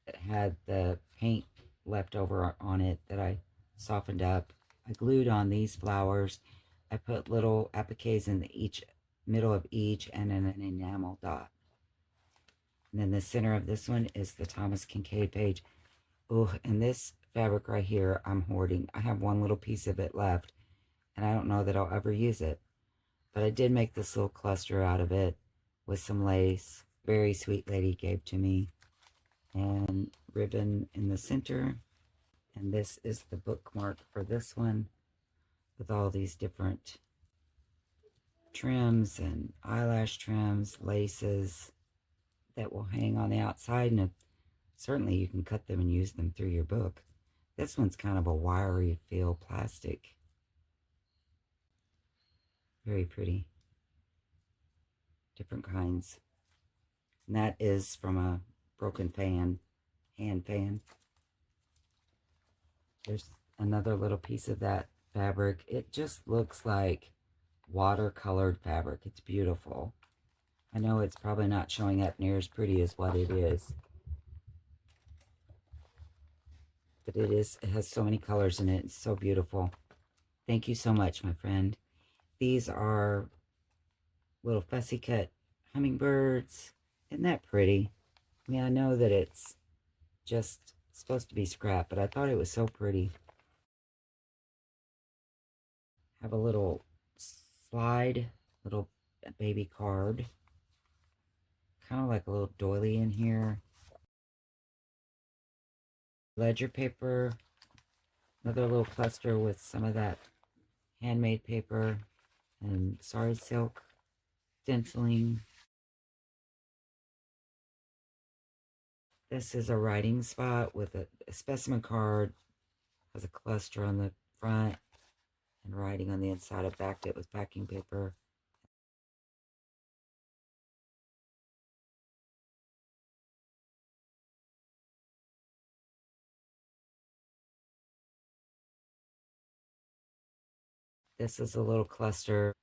that had the paint left over on it that I softened up. I glued on these flowers. I put little appliques in each middle of each and then an enamel dot. And then the center of this one is the Thomas Kincaid page. Oh, and this fabric right here, I'm hoarding. I have one little piece of it left, and I don't know that I'll ever use it. But I did make this little cluster out of it with some lace. Very sweet lady gave to me. And ribbon in the center. And this is the bookmark for this one with all these different trims and eyelash trims, laces that will hang on the outside. And certainly you can cut them and use them through your book. This one's kind of a wiry feel plastic. Very pretty. Different kinds. And that is from a broken fan, hand fan. There's another little piece of that fabric. It just looks like watercolored fabric. It's beautiful. I know it's probably not showing up near as pretty as what it is. But it has so many colors in it. It's so beautiful. Thank you so much, my friend. These are little fussy cut hummingbirds. Isn't that pretty? I mean, I know that it's just supposed to be scrap, but I thought it was so pretty. Have a little slide, little baby card. Kind of like a little doily in here. Ledger paper. Another little cluster with some of that handmade paper and sari silk stenciling. This is a writing spot with a specimen card. Has a cluster on the front and writing on the inside. I backed it with packing paper. This is a little cluster,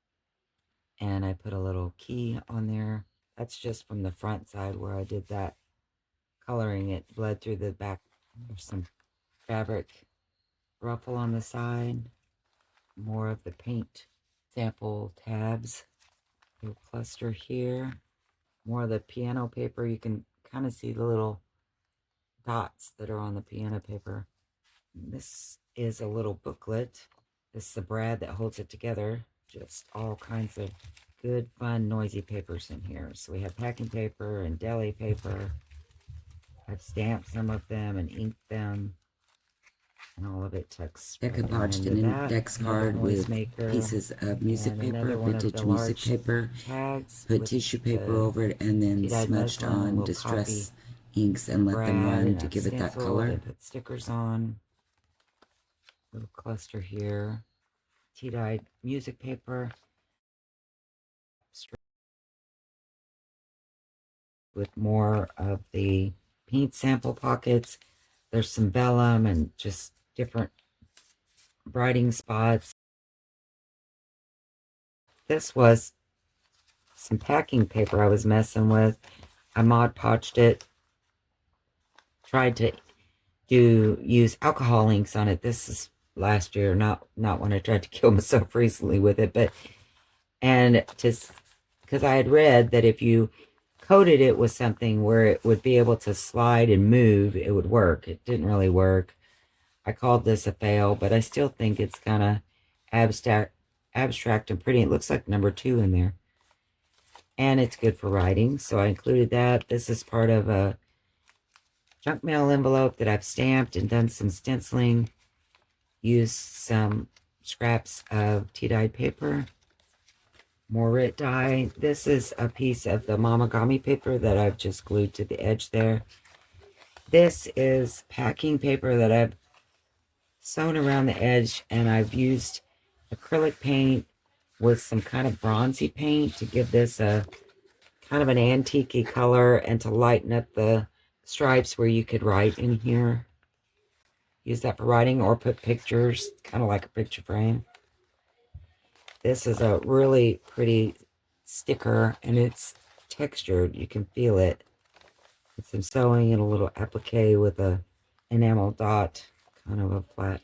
and I put a little key on there. That's just from the front side where I did that coloring. It bled through the back. There's some fabric ruffle on the side. More of the paint sample tabs. Little cluster here. More of the piano paper. You can kind of see the little dots that are on the piano paper. This is a little booklet. This is the brad that holds it together. Just all kinds of good, fun, noisy papers in here. So we have packing paper and deli paper. I've stamped some of them and inked them. And all of it tucks right Decoupaged into an that. index Another card with noisemaker. pieces of music And paper, another one of vintage the music large paper, tags put with tissue paper the over it, and then tea-dyed smudged muslin, and on we'll distress copy inks and let them brad, run and to I've give it that stenciled color. and put stickers on. Little cluster here. Tea-dyed music paper. with more of the paint sample pockets. There's some vellum and just different writing spots. This was some packing paper I was messing with. I Mod Podged it. Tried to use alcohol inks on it. This is last year, not when I tried to kill myself recently with it, but because I had read that if you coated it with something where it would be able to slide and move, it would work. It didn't really work. I called this a fail, but I still think it's kind of abstract and pretty. It looks like number 2 in there. And it's good for writing, so I included that. This is part of a junk mail envelope that I've stamped and done some stenciling. Used some scraps of tea-dyed paper. More Rit dye. This is a piece of the Mamagami paper that I've just glued to the edge there. This is packing paper that I've sewn around the edge, and I've used acrylic paint with some kind of bronzy paint to give this a kind of an antique-y color and to lighten up the stripes where you could write in here. Use that for writing or put pictures, kind of like a picture frame. This is a really pretty sticker, and it's textured. You can feel it. With some sewing and a little applique with a enamel dot, kind of a flat.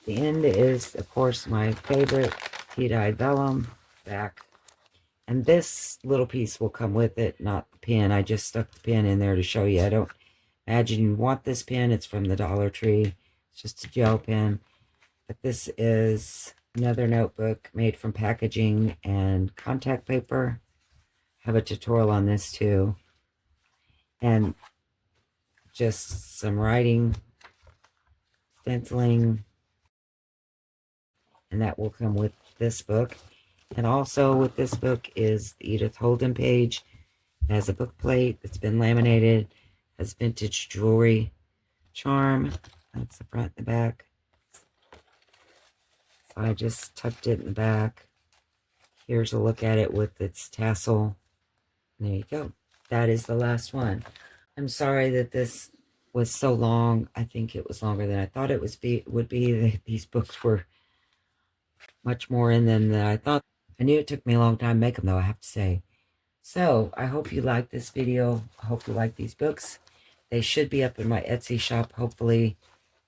The end is, of course, my favorite tea-dyed vellum back. And this little piece will come with it, not the pin. I just stuck the pin in there to show you. I don't imagine you want this pin. It's from the Dollar Tree. It's just a gel pen. But this is another notebook made from packaging and contact paper. I have a tutorial on this too. And just some writing, stenciling, and that will come with this book. And also with this book is the Edith Holden page. It has a book plate that's been laminated, has vintage jewelry charm. That's the front and the back. So I just tucked it in the back. Here's a look at it with its tassel. There you go. That is the last one. I'm sorry that this was so long. I think it was longer than I thought it would be. These books were much more in them than I thought. I knew it took me a long time to make them, though, I have to say. So, I hope you like this video. I hope you like these books. They should be up in my Etsy shop, hopefully,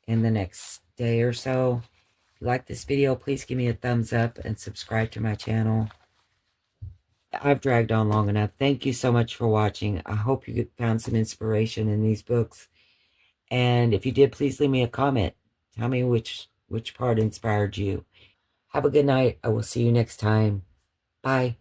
in the next day or so. If you like this video, please give me a thumbs up and subscribe to my channel. I've dragged on long enough. Thank you so much for watching. I hope you found some inspiration in these books. And if you did, please leave me a comment. Tell me which part inspired you. Have a good night. I will see you next time. Bye.